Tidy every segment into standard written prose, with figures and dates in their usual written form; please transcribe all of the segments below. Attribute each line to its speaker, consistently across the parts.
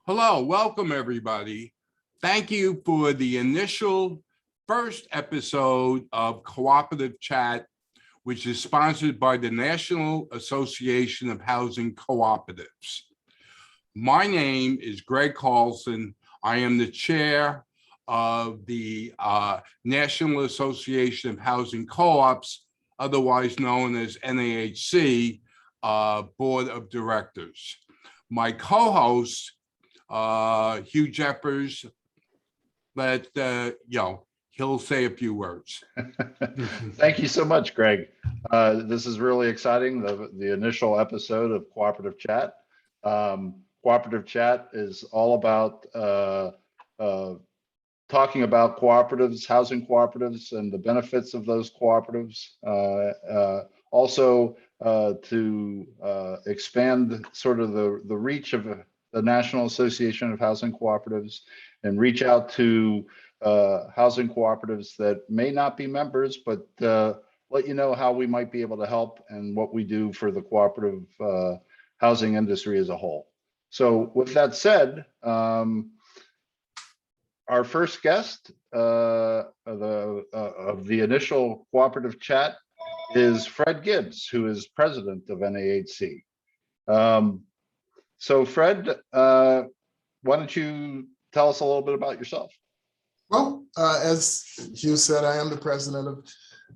Speaker 1: Hello, welcome everybody. Thank you for the initial first episode of Cooperative Chat, which is sponsored by the National Association of Housing Cooperatives. My name is Greg Carlson. I am the chair of the National Association of Housing Co-ops, otherwise known as NAHC Board of Directors. My co-host, Hugh Jeffers, he'll say a few words.
Speaker 2: Thank you so much, Greg. This is really exciting, the initial episode of Cooperative Chat. Cooperative Chat is all about talking about cooperatives, housing cooperatives, and the benefits of those cooperatives. Also to expand sort of the reach of the National Association of Housing Cooperatives and reach out to housing cooperatives that may not be members, but let you know how we might be able to help and what we do for the cooperative housing industry as a whole. So with that said, our first guest of the initial Cooperative Chat is Fred Gibbs, who is president of NAHC. So Fred, why don't you tell us a little bit about yourself?
Speaker 3: Well, as Hugh said, I am the president of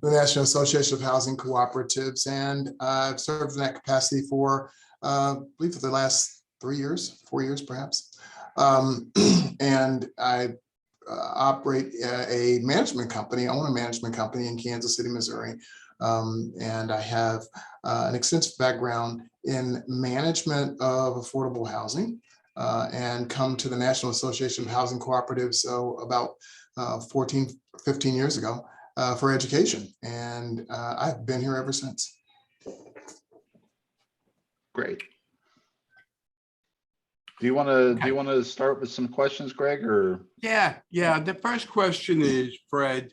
Speaker 3: the National Association of Housing Cooperatives, and I've served in that capacity for, I believe, for the last 4 years perhaps. And I operate a management company, own a management company in Kansas City, Missouri. And I have an extensive background in management of affordable housing and come to the National Association of Housing Cooperatives, so about 15 years ago for education. And I've been here ever since.
Speaker 2: Great. Do you want to start with some questions, Greg, or?
Speaker 1: Yeah. The first question is, Fred,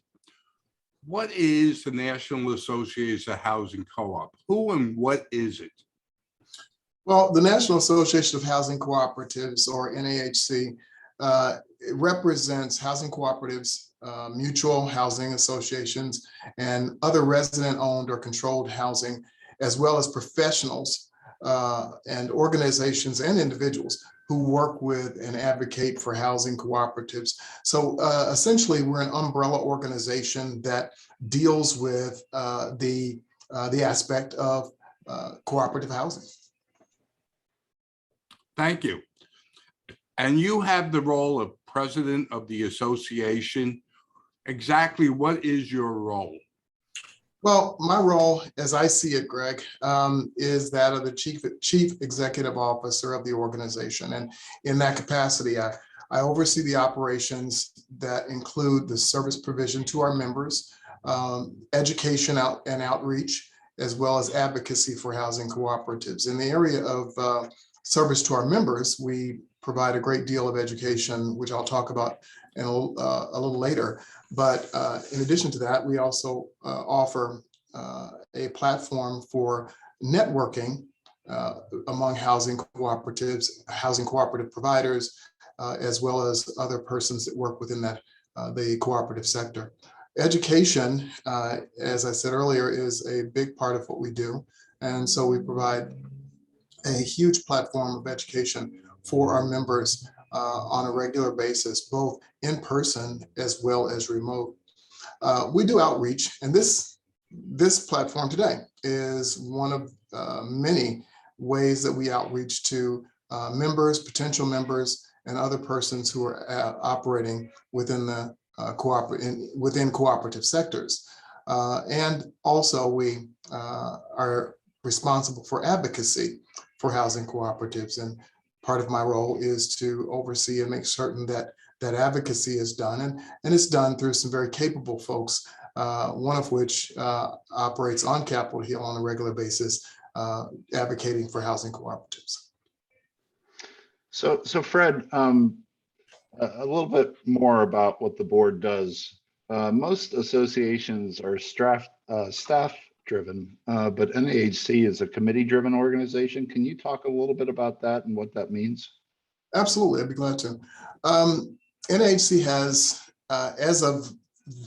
Speaker 1: what is the National Association of Housing Co-op? Who and what is it?
Speaker 3: Well, the National Association of Housing Cooperatives, or NAHC, it represents housing cooperatives, mutual housing associations, and other resident-owned or controlled housing, as well as professionals and organizations and individuals who work with and advocate for housing cooperatives. So essentially, we're an umbrella organization that deals with the aspect of cooperative housing.
Speaker 1: Thank you. And you have the role of president of the association. Exactly what is your role?
Speaker 3: Well, my role, as I see it, Greg, is that of the chief executive officer of the organization. And in that capacity, I oversee the operations that include the service provision to our members, education and outreach, as well as advocacy for housing cooperatives. In the area of service to our members, we provide a great deal of education, which I'll talk about in a little later. But in addition to that, we also offer a platform for networking among housing cooperatives, housing cooperative providers, as well as other persons that work within that the cooperative sector. Education, as I said earlier, is a big part of what we do. And so we provide a huge platform of education for our members on a regular basis, both in person as well as remote. We do outreach, and this platform today is one of many ways that we outreach to members, potential members, and other persons who are operating within the within cooperative sectors. And also we are responsible for advocacy for housing cooperatives. And part of my role is to oversee and make certain that that advocacy is done. And it's done through some very capable folks, one of which operates on Capitol Hill on a regular basis, advocating for housing cooperatives.
Speaker 2: So Fred, a little bit more about what the board does. Most associations are staff driven, but NAHC is a committee driven organization. Can you talk a little bit about that and what that means?
Speaker 3: Absolutely, I'd be glad to. NAHC has, as of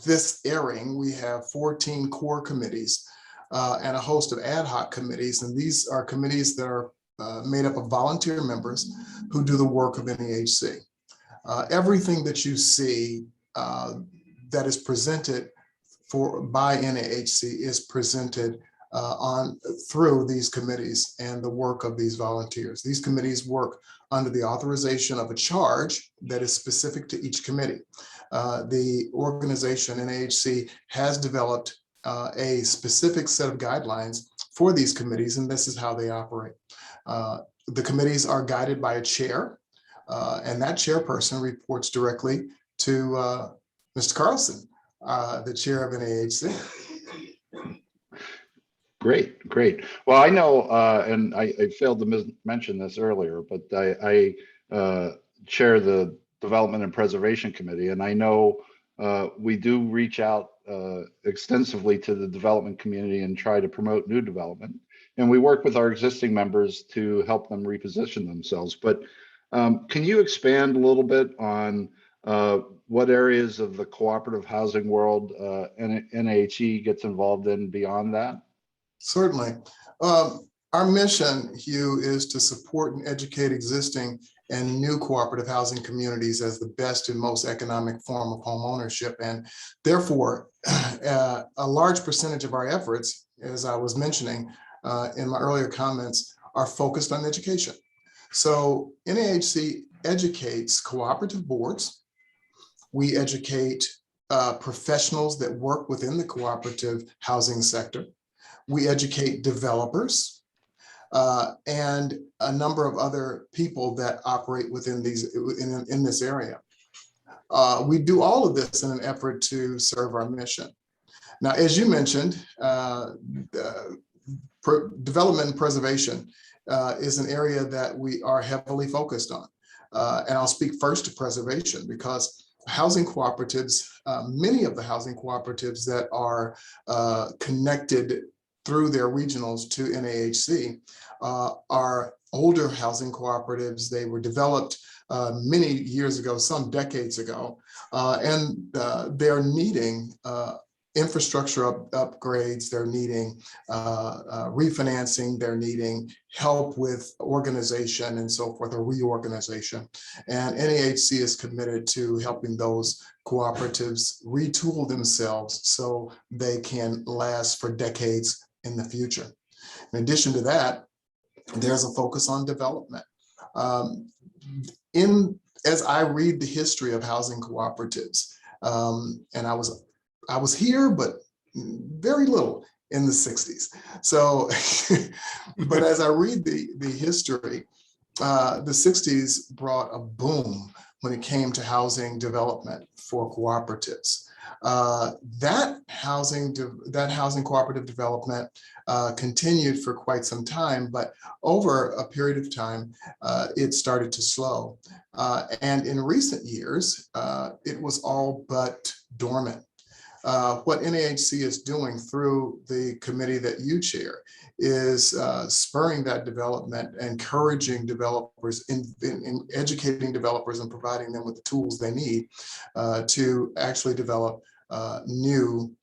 Speaker 3: this airing, we have 14 core committees and a host of ad hoc committees. And these are committees that are made up of volunteer members who do the work of NAHC. Everything that you see that is presented by NAHC is presented through these committees and the work of these volunteers. These committees work under the authorization of a charge that is specific to each committee. The organization NAHC has developed a specific set of guidelines for these committees, and this is how they operate. The committees are guided by a chair, and that chairperson reports directly to Mr. Carlson, the chair of NAHC.
Speaker 2: Great, great. Well, I know, and I failed to mention this earlier, but I chair the Development and Preservation Committee, and I know we do reach out extensively to the development community and try to promote new development. And we work with our existing members to help them reposition themselves. But can you expand a little bit on what areas of the cooperative housing world NAHC gets involved in beyond that?
Speaker 3: Certainly. Our mission, Hugh, is to support and educate existing and new cooperative housing communities as the best and most economic form of home ownership. And therefore, a large percentage of our efforts, as I was mentioning in my earlier comments, are focused on education. So NAHC educates cooperative boards. We educate professionals that work within the cooperative housing sector. We educate developers and a number of other people that operate within in this area. We do all of this in an effort to serve our mission. Now, as you mentioned, development and preservation is an area that we are heavily focused on. And I'll speak first to preservation because housing cooperatives, many of the housing cooperatives that are connected through their regionals to NAHC are older housing cooperatives. They were developed many years ago, some decades ago, and they're needing infrastructure upgrades, they're needing refinancing, they're needing help with organization and so forth, or reorganization. And NAHC is committed to helping those cooperatives retool themselves so they can last for decades in the future. In addition to that, there's a focus on development. As I read the history of housing cooperatives, and I was here, but very little in the 60s. So, but as I read the history, the 60s brought a boom when it came to housing development for cooperatives. That housing cooperative development continued for quite some time, but over a period of time, it started to slow. And in recent years, it was all but dormant. What NAHC is doing through the committee that you chair is spurring that development, encouraging developers, in educating developers and providing them with the tools they need to actually develop new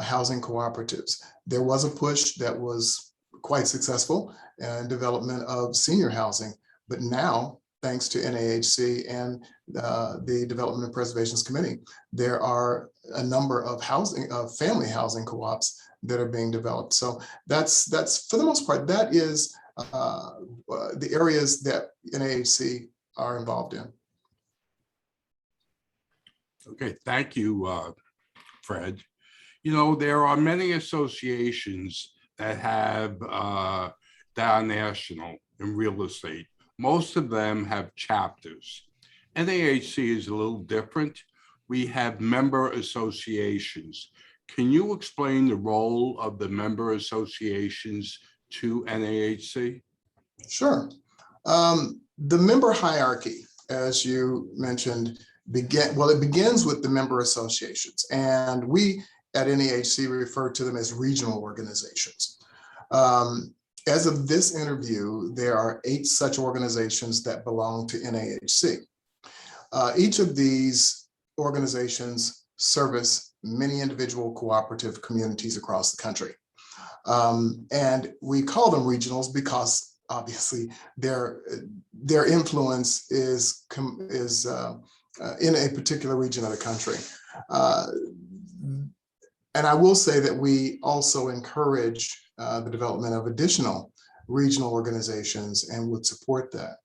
Speaker 3: housing cooperatives. There was a push that was quite successful in development of senior housing, but now, thanks to NAHC and the Development and Preservations Committee, there are a number of family housing co-ops that are being developed. So that's for the most part, that is the areas that NAHC are involved in.
Speaker 1: Okay, thank you, Fred. You know, there are many associations that are national in real estate. Most of them have chapters. NAHC is a little different. We have member associations. Can you explain the role of the member associations to NAHC?
Speaker 3: Sure. The member hierarchy, as you mentioned, it begins with the member associations, and we at NAHC refer to them as regional organizations. As of this interview, there are 8 such organizations that belong to NAHC. Each of these organizations service many individual cooperative communities across the country. And we call them regionals because obviously their influence is in a particular region of the country. And I will say that we also encourage the development of additional regional organizations and would support that.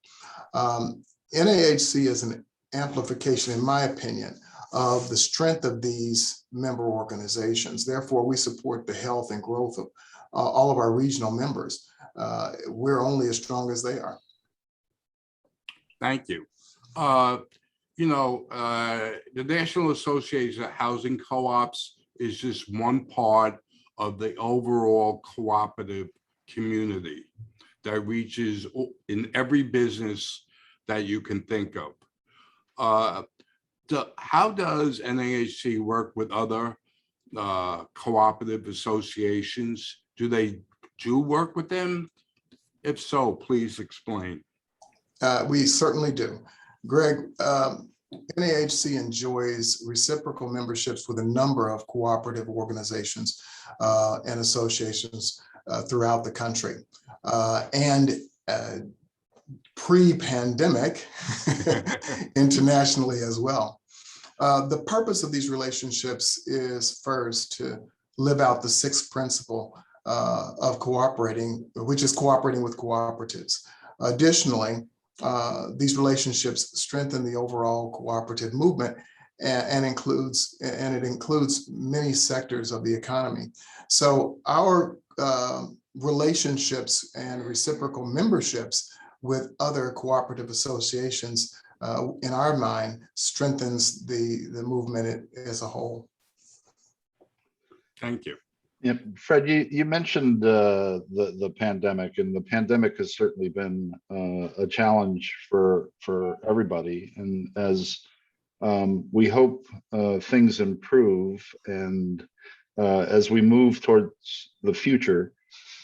Speaker 3: NAHC is an amplification, in my opinion, of the strength of these member organizations. Therefore, we support the health and growth of all of our regional members. We're only as strong as they are.
Speaker 1: Thank you. The National Association of Housing Co-ops is just one part of the overall cooperative community that reaches in every business that you can think of. How does NAHC work with other cooperative associations? Do they work with them? If so, please explain.
Speaker 3: We certainly do. Greg, NAHC enjoys reciprocal memberships with a number of cooperative organizations and associations throughout the country. And pre-pandemic, internationally as well. The purpose of these relationships is first to live out the 6th principle of cooperating, which is cooperating with cooperatives. Additionally, these relationships strengthen the overall cooperative movement and it includes many sectors of the economy. So our relationships and reciprocal memberships with other cooperative associations, in our mind, strengthens the movement as a whole.
Speaker 1: Thank you.
Speaker 2: Yeah, Fred, you mentioned the pandemic, and the pandemic has certainly been a challenge for everybody. And as we hope things improve, and as we move towards the future,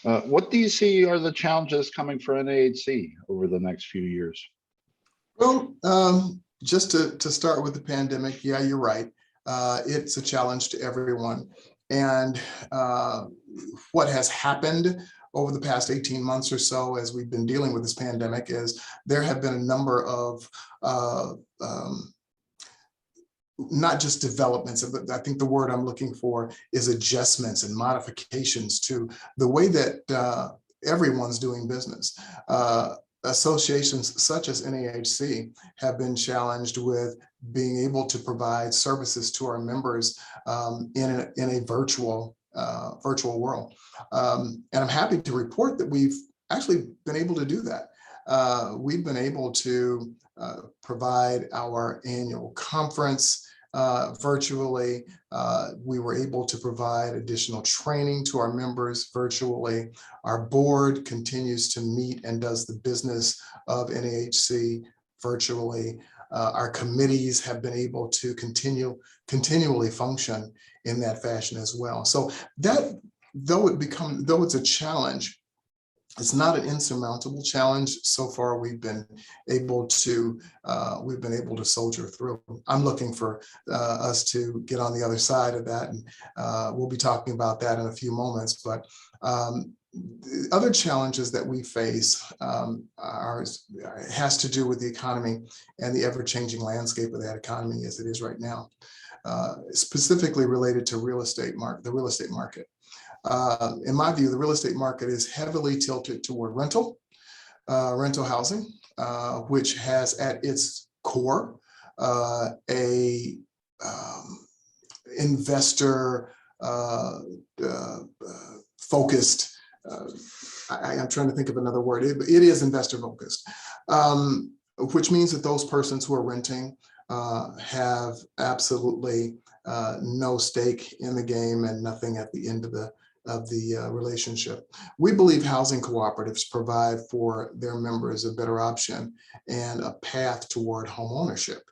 Speaker 2: what do you see are the challenges coming for NAHC over the next few years?
Speaker 3: Well, just to start with the pandemic, yeah, you're right. It's a challenge to everyone. And what has happened over the past 18 months or so as we've been dealing with this pandemic is there have been a number of not just developments, but I think the word I'm looking for is adjustments and modifications to the way that everyone's doing business. Associations such as NAHC have been challenged with being able to provide services to our members in a virtual world. And I'm happy to report that we've actually been able to do that. We've been able to provide our annual conference virtually. We were able to provide additional training to our members virtually. Our board continues to meet and does the business of NAHC virtually. Our committees have been able to continually function in that fashion as well. So that, though it's a challenge, it's not an insurmountable challenge. So far, we've been able to soldier through. I'm looking for us to get on the other side of that, and we'll be talking about that in a few moments. But the other challenges that we face has to do with the economy and the ever-changing landscape of that economy as it is right now, specifically related to the real estate market. In my view, the real estate market is heavily tilted toward rental housing, which has at its core a investor focused. I'm trying to think of another word. It is investor focused, which means that those persons who are renting have absolutely no stake in the game and nothing at the end of relationship. We believe housing cooperatives provide for their members a better option and a path toward home ownership.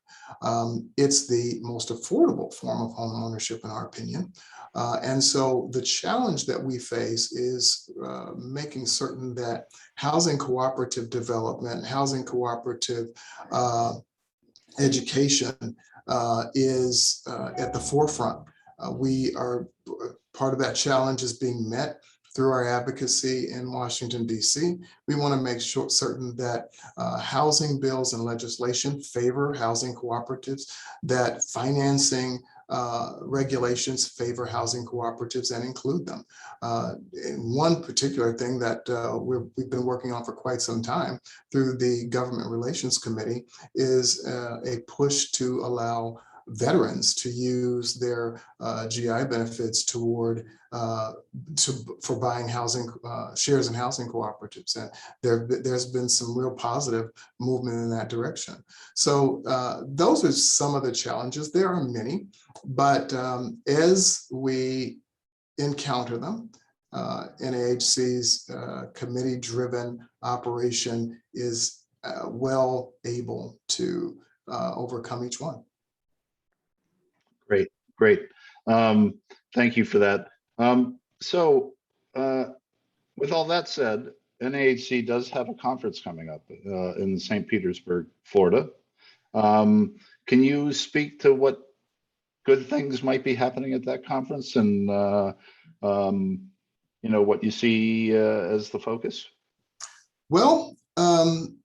Speaker 3: It's the most affordable form of home ownership, in our opinion. And so the challenge that we face is making certain that housing cooperative development, housing cooperative education is at the forefront. We are part of that challenge is being met through our advocacy in Washington, D.C. We want to make certain that housing bills and legislation favor housing cooperatives, that financing regulations favor housing cooperatives and include them. One particular thing that we've been working on for quite some time through the Government Relations Committee is a push to allow veterans to use their GI benefits toward for buying housing shares in housing cooperatives, and there's been some real positive movement in that direction. So those are some of the challenges. There are many, but as we encounter them, NAHC's committee-driven operation is well able to overcome each one.
Speaker 2: Great, great. Thank you for that. So with all that said, NAHC does have a conference coming up in St. Petersburg, Florida. Can you speak to what good things might be happening at that conference and you know, what you see as the focus?
Speaker 3: Well, I'm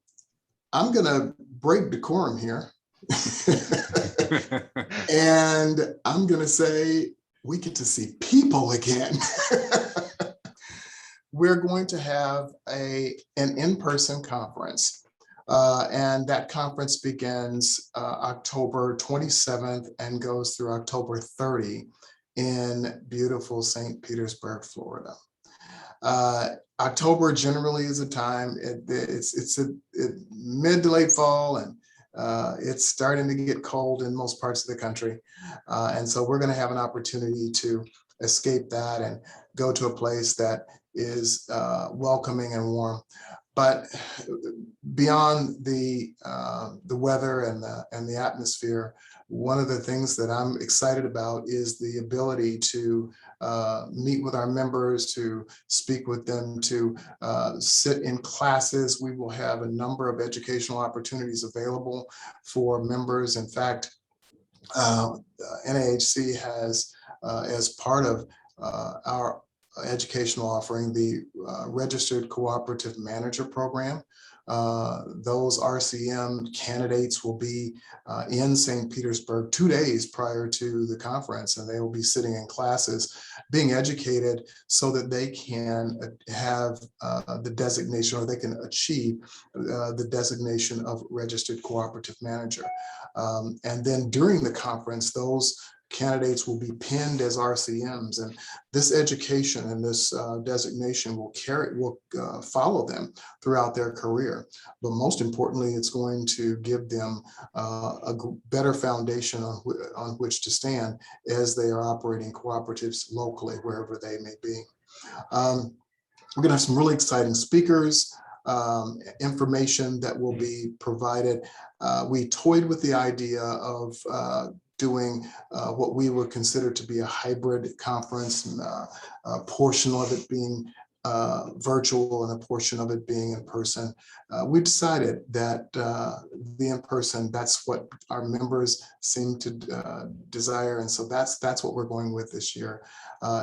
Speaker 3: going to break decorum here. And I'm going to say we get to see people again. We're going to have an in-person conference. And that conference begins October 27th and goes through October 30 in beautiful St. Petersburg, Florida. October generally is a time, it's mid to late fall, and it's starting to get cold in most parts of the country. And so we're going to have an opportunity to escape that and go to a place that is welcoming and warm. But beyond the weather and the atmosphere, one of the things that I'm excited about is the ability to meet with our members, to speak with them, to sit in classes. We will have a number of educational opportunities available for members. In fact, NAHC has, as part of our educational offering, the Registered Cooperative Manager Program. Those RCM candidates will be in St. Petersburg 2 days prior to the conference, and they will be sitting in classes being educated so that they can have the designation, or they can achieve the designation of Registered Cooperative Manager. And then during the conference, those candidates will be pinned as RCMs, and this education and this designation will follow them throughout their career. But most importantly, it's going to give them a better foundation on which to stand as they are operating cooperatives locally, wherever they may be. We're going to have some really exciting speakers, information that will be provided. We toyed with the idea of doing what we would consider to be a hybrid conference, and a portion of it being virtual and a portion of it being in person. We decided that the in-person, that's what our members seem to desire, and so that's what we're going with this year.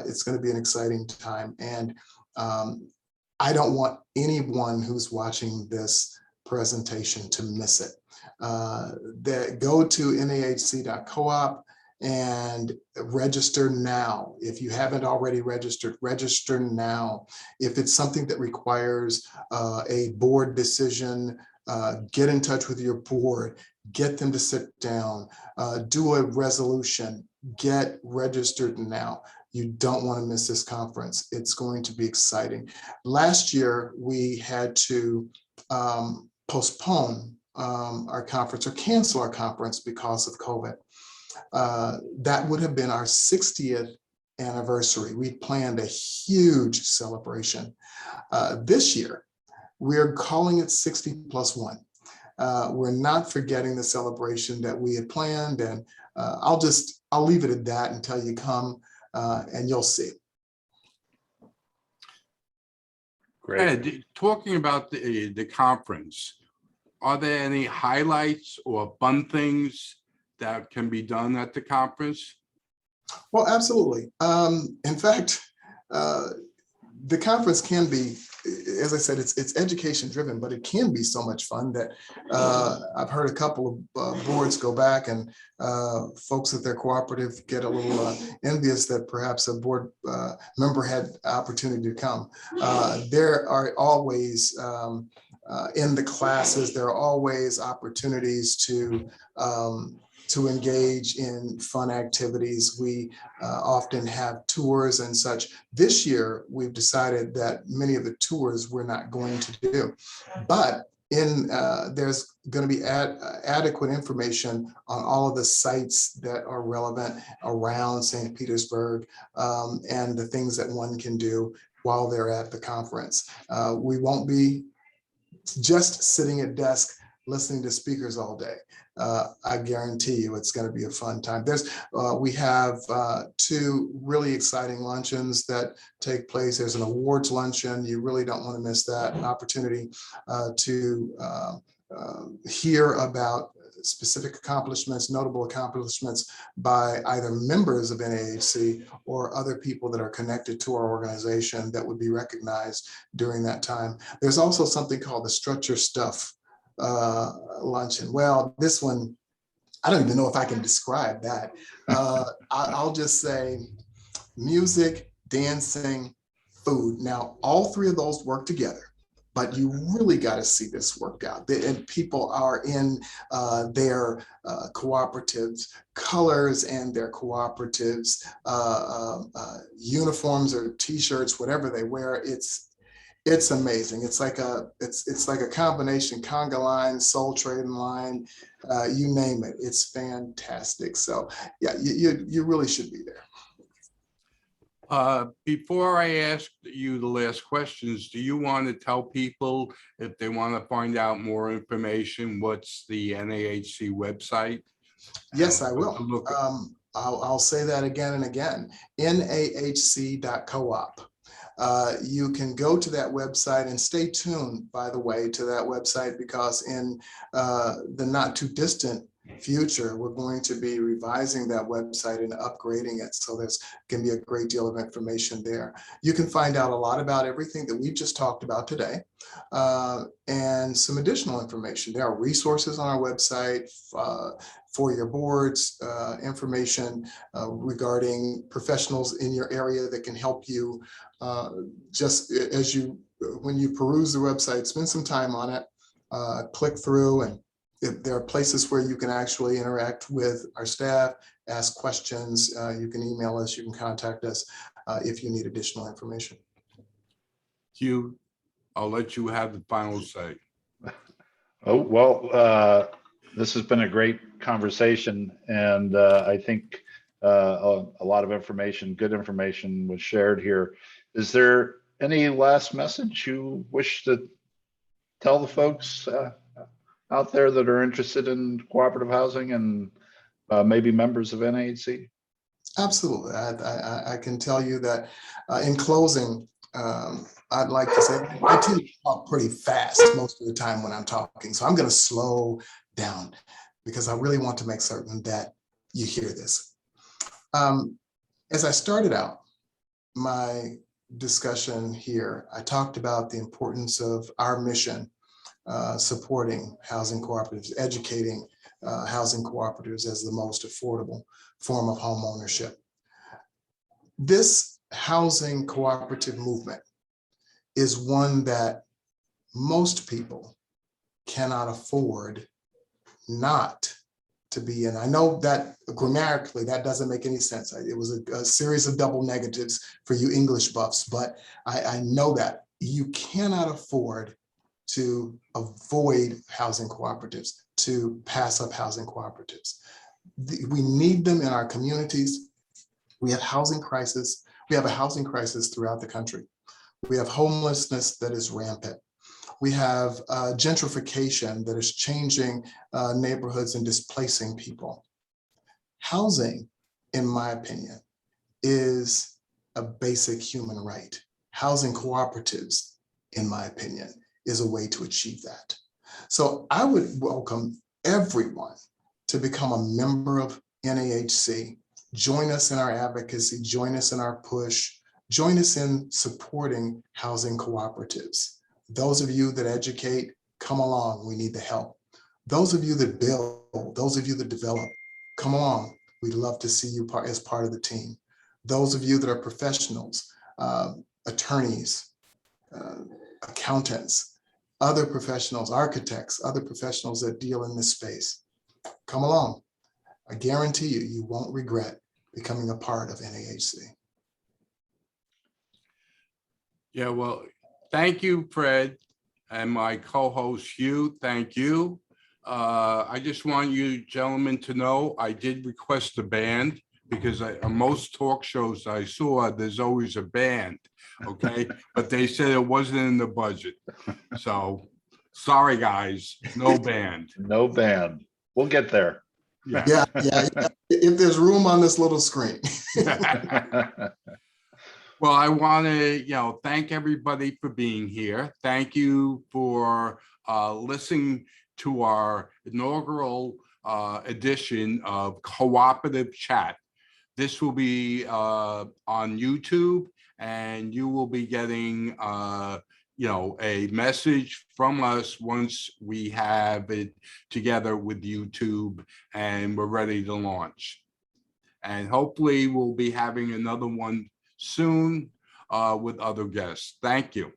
Speaker 3: It's going to be an exciting time, and I don't want anyone who's watching this presentation to miss it. Go to nahc.coop and register now. If you haven't already registered, register now. If it's something that requires a board decision, get in touch with your board, get them to sit down, do a resolution, get registered now. You don't want to miss this conference. It's going to be exciting. Last year, we had to postpone our conference or cancel our conference because of COVID. That would have been our 60th anniversary. We planned a huge celebration. This year, we're calling it 60+1. We're not forgetting the celebration that we had planned, and I'll leave it at that until you come and you'll see.
Speaker 2: Great.
Speaker 1: Ed, talking about the conference, are there any highlights or fun things that can be done at the conference?
Speaker 3: Well, absolutely. In fact, the conference can be, as I said, it's education driven, but it can be so much fun that I've heard a couple of boards go back, and folks at their cooperative get a little envious that perhaps a board member had opportunity to come. There are always in the classes, there are always opportunities to engage in fun activities. We often have tours and such. This year, we've decided that many of the tours we're not going to do, but there's going to be adequate information on all of the sites that are relevant around St. Petersburg and the things that one can do while they're at the conference. We won't be just sitting at desk listening to speakers all day. I guarantee you it's going to be a fun time. We have 2 really exciting luncheons that take place. There's an awards luncheon. You really don't want to miss that. An opportunity to hear about specific accomplishments, notable accomplishments by either members of NAHC or other people that are connected to our organization that would be recognized during that time. There's also something called the Structure Stuff luncheon. Well, this one, I don't even know if I can describe that. I'll just say music, dancing, food. Now, all 3 of those work together, but you really got to see this work out. And people are in their cooperatives, colors and their cooperatives, uniforms or t-shirts, whatever they wear. It's amazing. It's like a combination conga line, soul trading line, you name it. It's fantastic. So yeah, you really should be there.
Speaker 1: Before I ask you the last questions, do you want to tell people if they want to find out more information, what's the NAHC website?
Speaker 3: Yes, I will. I'll say that again and again. NAHC.coop. You can go to that website and stay tuned, by the way, to that website, because in the not too distant future, we're going to be revising that website and upgrading it. So there's going to be a great deal of information there. You can find out a lot about everything that we've just talked about today and some additional information. There are resources on our website for your boards, information regarding professionals in your area that can help you just as when you peruse the website, spend some time on it, click through, and if there are places where you can actually interact with our staff, ask questions, you can email us, you can contact us if you need additional information.
Speaker 1: Hugh, I'll let you have the final say.
Speaker 2: Oh, well, this has been a great conversation, and I think a lot of information, good information was shared here. Is there any last message you wish to tell the folks out there that are interested in cooperative housing and maybe members of NAHC?
Speaker 3: Absolutely. I can tell you that in closing, I'd like to say I tend to talk pretty fast most of the time when I'm talking. So I'm going to slow down because I really want to make certain that you hear this. As I started out my discussion here, I talked about the importance of our mission supporting housing cooperatives, educating housing cooperatives as the most affordable form of home ownership. This housing cooperative movement is one that most people cannot afford not to be in. I know that grammatically that doesn't make any sense. It was a series of double negatives for you English buffs, but I know that you cannot afford to avoid housing cooperatives, to pass up housing cooperatives. We need them in our communities. We have housing crisis. We have a housing crisis throughout the country. We have homelessness that is rampant. We have gentrification that is changing neighborhoods and displacing people. Housing, in my opinion, is a basic human right. Housing cooperatives, in my opinion, is a way to achieve that. So I would welcome everyone to become a member of NAHC. Join us in our advocacy, join us in our push, join us in supporting housing cooperatives. Those of you that educate, come along, we need the help. Those of you that build, those of you that develop, come along, we'd love to see you as part of the team. Those of you that are professionals, attorneys, accountants, other professionals, architects, other professionals that deal in this space, come along. I guarantee you, you won't regret becoming a part of NAHC.
Speaker 1: Yeah, well, thank you, Fred, and my co-host Hugh, thank you. I just want you gentlemen to know I did request a band because on most talk shows I saw, there's always a band, okay? But they said it wasn't in the budget. So, sorry, guys, no band.
Speaker 2: No band. We'll get there.
Speaker 3: Yeah. If there's room on this little screen.
Speaker 1: Well, I want to, thank everybody for being here. Thank you for listening to our inaugural edition of Cooperative Chat. This will be on YouTube, and you will be getting, a message from us once we have it together with YouTube and we're ready to launch. And hopefully we'll be having another one soon with other guests. Thank you.